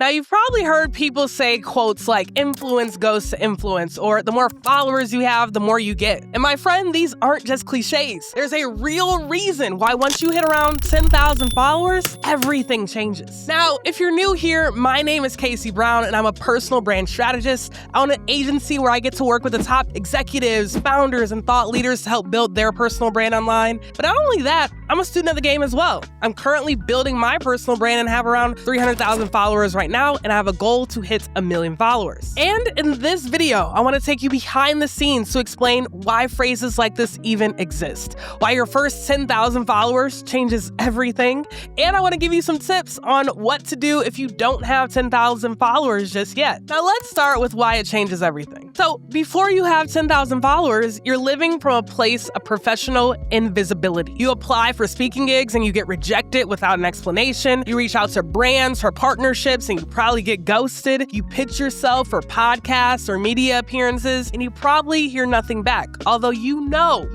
Now, you've probably heard people say quotes like influence goes to influence, or the more followers you have, the more you get. And my friend, these aren't just cliches. There's a real reason why once you hit around 10,000 followers, everything changes. Now, if you're new here, my name is Casey Brown, and I'm a personal brand strategist. I own an agency where I get to work with the top executives, founders, and thought leaders to help build their personal brand online. But not only that, I'm a student of the game as well. I'm currently building my personal brand and have around 300,000 followers right now, and I have a goal to hit 1 million followers. And in this video, I want to take you behind the scenes to explain why phrases like this even exist, why your first 10,000 followers changes everything, and I want to give you some tips on what to do if you don't have 10,000 followers just yet. Now let's start with why it changes everything. So before you have 10,000 followers, you're living from a place of professional invisibility. You apply for speaking gigs and you get rejected without an explanation. You reach out to brands for partnerships and you probably get ghosted. You pitch yourself for podcasts or media appearances and you probably hear nothing back. Although you know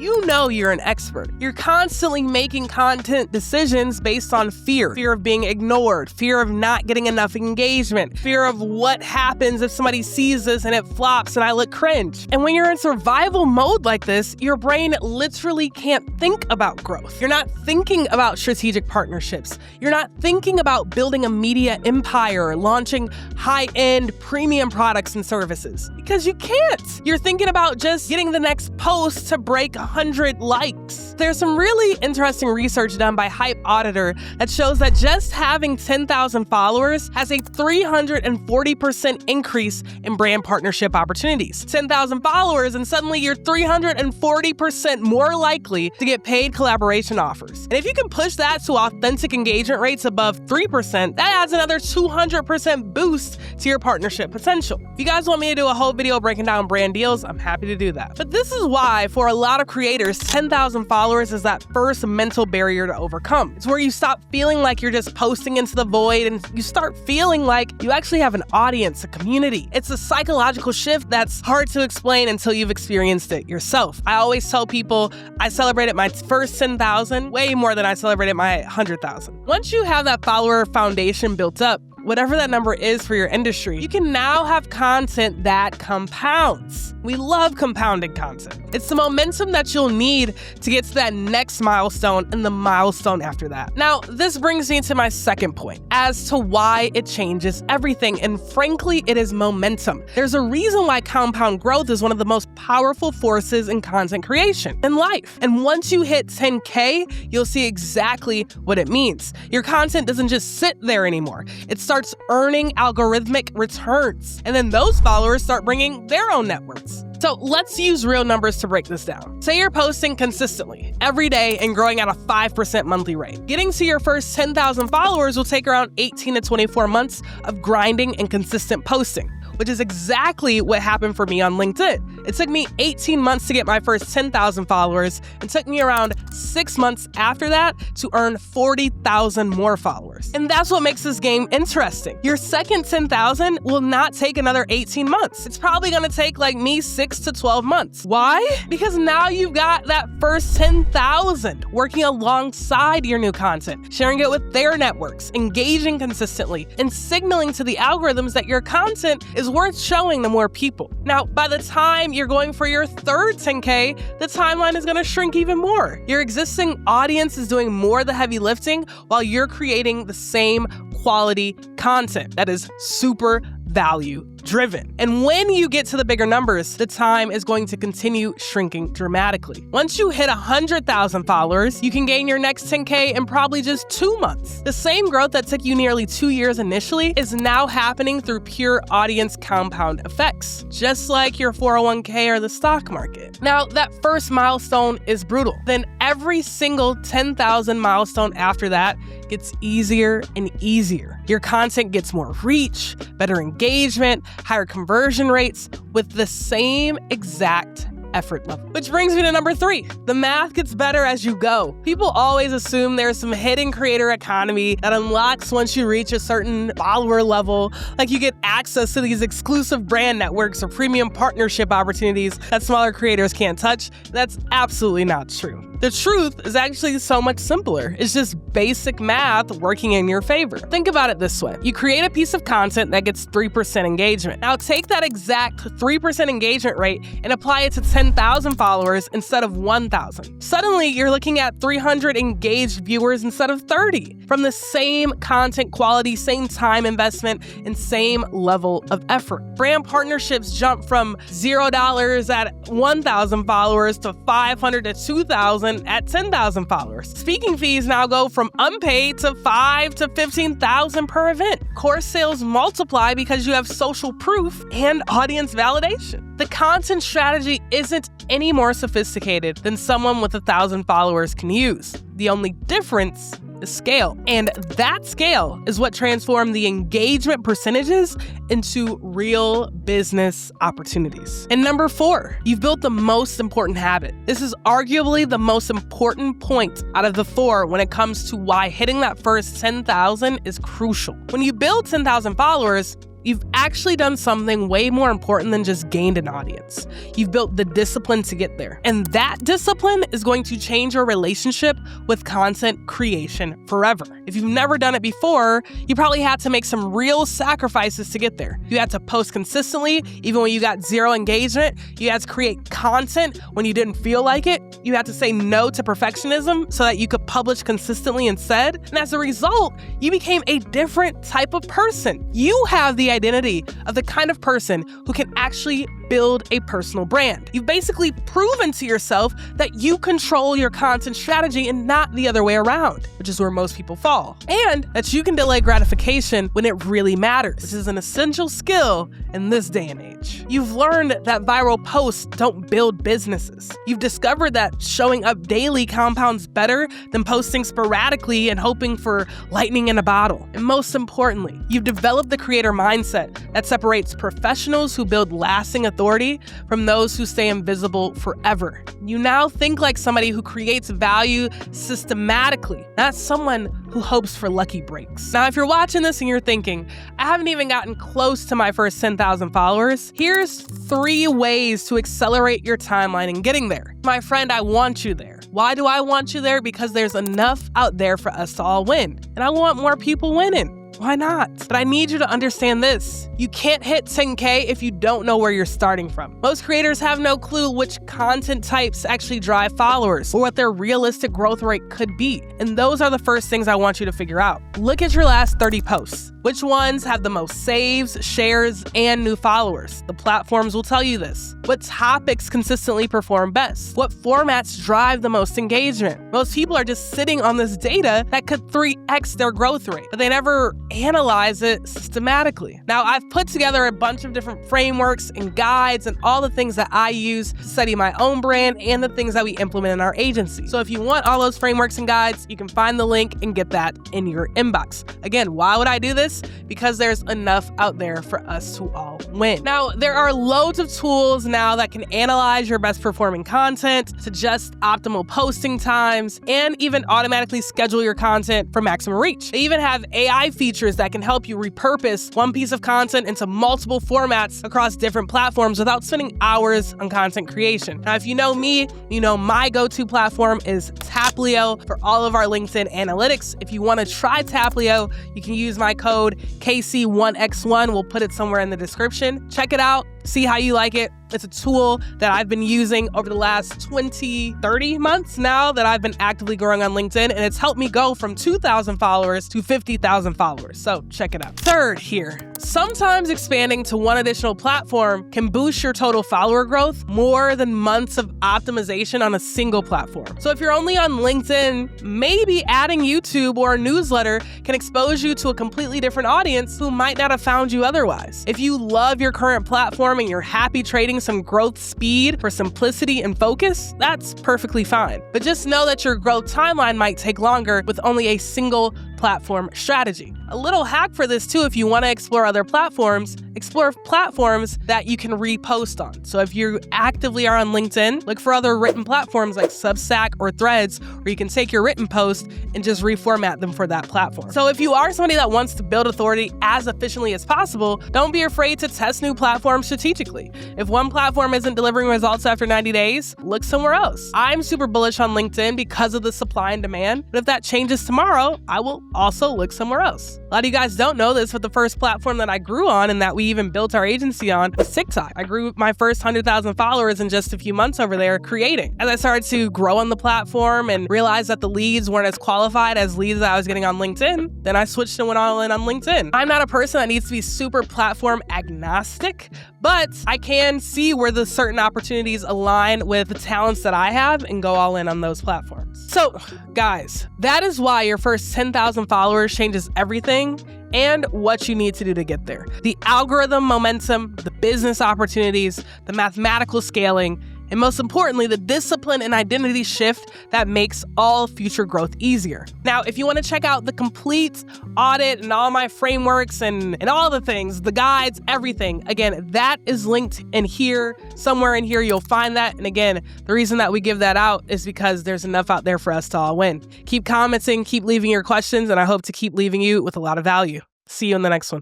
you're an expert. You're constantly making content decisions based on fear. Fear of being ignored, fear of not getting enough engagement, fear of what happens if somebody sees this and it flops and I look cringe. And when you're in survival mode like this, your brain literally can't think about growth. You're not thinking about strategic partnerships. You're not thinking about building a media empire, launching high-end premium products and services, because you can't. You're thinking about just getting the next post to break 100 likes. There's some really interesting research done by Hype Auditor that shows that just having 10,000 followers has a 340% increase in brand partnership opportunities. 10,000 followers and suddenly you're 340% more likely to get paid collaboration offers. And if you can push that to authentic engagement rates above 3%, that adds another 200% boost to your partnership potential. If you guys want me to do a whole video breaking down brand deals, I'm happy to do that. But this is why, for a lot of creators, 10,000 followers is that first mental barrier to overcome. It's where you stop feeling like you're just posting into the void and you start feeling like you actually have an audience, a community. It's a psychological shift that's hard to explain until you've experienced it yourself. I always tell people I celebrated my first 10,000 way more than I celebrated my 100,000. Once you have that follower foundation built up, whatever that number is for your industry, you can now have content that compounds. We love compounding content. It's the momentum that you'll need to get to that next milestone and the milestone after that. Now, this brings me to my second point as to why it changes everything, and frankly, it is momentum. There's a reason why compound growth is one of the most powerful forces in content creation in life. And once you hit 10K, you'll see exactly what it means. Your content doesn't just sit there anymore. It starts earning algorithmic returns. And then those followers start bringing their own networks. So let's use real numbers to break this down. Say you're posting consistently every day and growing at a 5% monthly rate. Getting to your first 10,000 followers will take around 18 to 24 months of grinding and consistent posting, which is exactly what happened for me on LinkedIn. It took me 18 months to get my first 10,000 followers. It took me around 6 months after that to earn 40,000 more followers. And that's what makes this game interesting. Your second 10,000 will not take another 18 months. It's probably gonna take, like me, 6 to 12 months. Why? Because now you've got that first 10,000 working alongside your new content, sharing it with their networks, engaging consistently, and signaling to the algorithms that your content is worth showing to more people. Now, by the time you're going for your third 10K, the timeline is gonna shrink even more. Your existing audience is doing more of the heavy lifting while you're creating the same quality content that is super value driven. And when you get to the bigger numbers, the time is going to continue shrinking dramatically. Once you hit 100,000 followers, you can gain your next 10K in probably just 2 months. The same growth that took you nearly 2 years initially is now happening through pure audience compound effects, just like your 401k or the stock market. Now, that first milestone is brutal. Then every single 10,000 milestone after that gets easier and easier. Your content gets more reach, better engagement, higher conversion rates with the same exact effort level. Which brings me to number 3. The math gets better as you go. People always assume there's some hidden creator economy that unlocks once you reach a certain follower level, like you get access to these exclusive brand networks or premium partnership opportunities that smaller creators can't touch. That's absolutely not true. The truth is actually so much simpler. It's just basic math working in your favor. Think about it this way. You create a piece of content that gets 3% engagement. Now take that exact 3% engagement rate and apply it to 10,000 followers instead of 1,000. Suddenly, you're looking at 300 engaged viewers instead of 30 from the same content quality, same time investment, and same level of effort. Brand partnerships jump from $0 at 1,000 followers to 500 to 2,000 at 10,000 followers. Speaking fees now go from unpaid to 5 to 15,000 per event. Course sales multiply because you have social proof and audience validation. The content strategy isn't any more sophisticated than someone with 1,000 followers can use. The only difference is scale. And that scale is what transformed the engagement percentages into real business opportunities. And number 4, you've built the most important habit. This is arguably the most important point out of the 4 when it comes to why hitting that first 10,000 is crucial. When you build 10,000 followers, you've actually done something way more important than just gained an audience. You've built the discipline to get there. And that discipline is going to change your relationship with content creation forever. If you've never done it before, you probably had to make some real sacrifices to get there. You had to post consistently, even when you got 0 engagement. You had to create content when you didn't feel like it. You had to say no to perfectionism so that you could publish consistently instead. And as a result, you became a different type of person. You have the identity of the kind of person who can actually build a personal brand. You've basically proven to yourself that you control your content strategy and not the other way around, which is where most people fall. And that you can delay gratification when it really matters, which is an essential skill in this day and age. You've learned that viral posts don't build businesses. You've discovered that showing up daily compounds better than posting sporadically and hoping for lightning in a bottle. And most importantly, you've developed the creator mindset that separates professionals who build lasting authority from those who stay invisible forever. You now think like somebody who creates value systematically, not someone who hopes for lucky breaks. Now, if you're watching this and you're thinking, I haven't even gotten close to my first 10,000 followers, here's 3 ways to accelerate your timeline in getting there. My friend, I want you there. Why do I want you there? Because there's enough out there for us to all win. And I want more people winning. Why not? But I need you to understand this. You can't hit 10K if you don't know where you're starting from. Most creators have no clue which content types actually drive followers or what their realistic growth rate could be. And those are the first things I want you to figure out. Look at your last 30 posts. Which ones have the most saves, shares, and new followers? The platforms will tell you this. What topics consistently perform best? What formats drive the most engagement? Most people are just sitting on this data that could 3x their growth rate, but they never analyze it systematically. Now, I've put together a bunch of different frameworks and guides and all the things that I use to study my own brand and the things that we implement in our agency. So if you want all those frameworks and guides, you can find the link and get that in your inbox. Again, why would I do this? Because there's enough out there for us to all win. Now, there are loads of tools now that can analyze your best performing content, suggest optimal posting times, and even automatically schedule your content for maximum reach. They even have AI features that can help you repurpose one piece of content into multiple formats across different platforms without spending hours on content creation. Now, if you know me, you know my go-to platform is Taplio for all of our LinkedIn analytics. If you want to try Taplio, you can use my code KC1X1. We'll put it somewhere in the description. Check it out. See how you like it. It's a tool that I've been using over the last 30 months now that I've been actively growing on LinkedIn, and it's helped me go from 2,000 followers to 50,000 followers. So check it out. Third here, sometimes expanding to one additional platform can boost your total follower growth more than months of optimization on a single platform. So if you're only on LinkedIn, maybe adding YouTube or a newsletter can expose you to a completely different audience who might not have found you otherwise. If you love your current platform and you're happy trading some growth speed for simplicity and focus, that's perfectly fine. But just know that your growth timeline might take longer with only a single multi-platform strategy. A little hack for this too, if you want to explore other platforms, explore platforms that you can repost on. So if you actively are on LinkedIn, look for other written platforms like Substack or Threads, where you can take your written post and just reformat them for that platform. So if you are somebody that wants to build authority as efficiently as possible, don't be afraid to test new platforms strategically. If one platform isn't delivering results after 90 days, look somewhere else. I'm super bullish on LinkedIn because of the supply and demand, but if that changes tomorrow, I will also look somewhere else. A lot of you guys don't know this, but the first platform that I grew on and that we even built our agency on was TikTok. I grew my first 100,000 followers in just a few months over there creating. As I started to grow on the platform and realized that the leads weren't as qualified as leads that I was getting on LinkedIn, then I switched and went all in on LinkedIn. I'm not a person that needs to be super platform agnostic, but I can see where the certain opportunities align with the talents that I have and go all in on those platforms. So guys, that is why your first 10,000 followers changes everything and what you need to do to get there. The algorithm momentum, the business opportunities, the mathematical scaling, and most importantly, the discipline and identity shift that makes all future growth easier. Now, if you want to check out the complete audit and all my frameworks and all the things, the guides, everything, again, that is linked in here. Somewhere in here, you'll find that. And again, the reason that we give that out is because there's enough out there for us to all win. Keep commenting, keep leaving your questions, and I hope to keep leaving you with a lot of value. See you in the next one.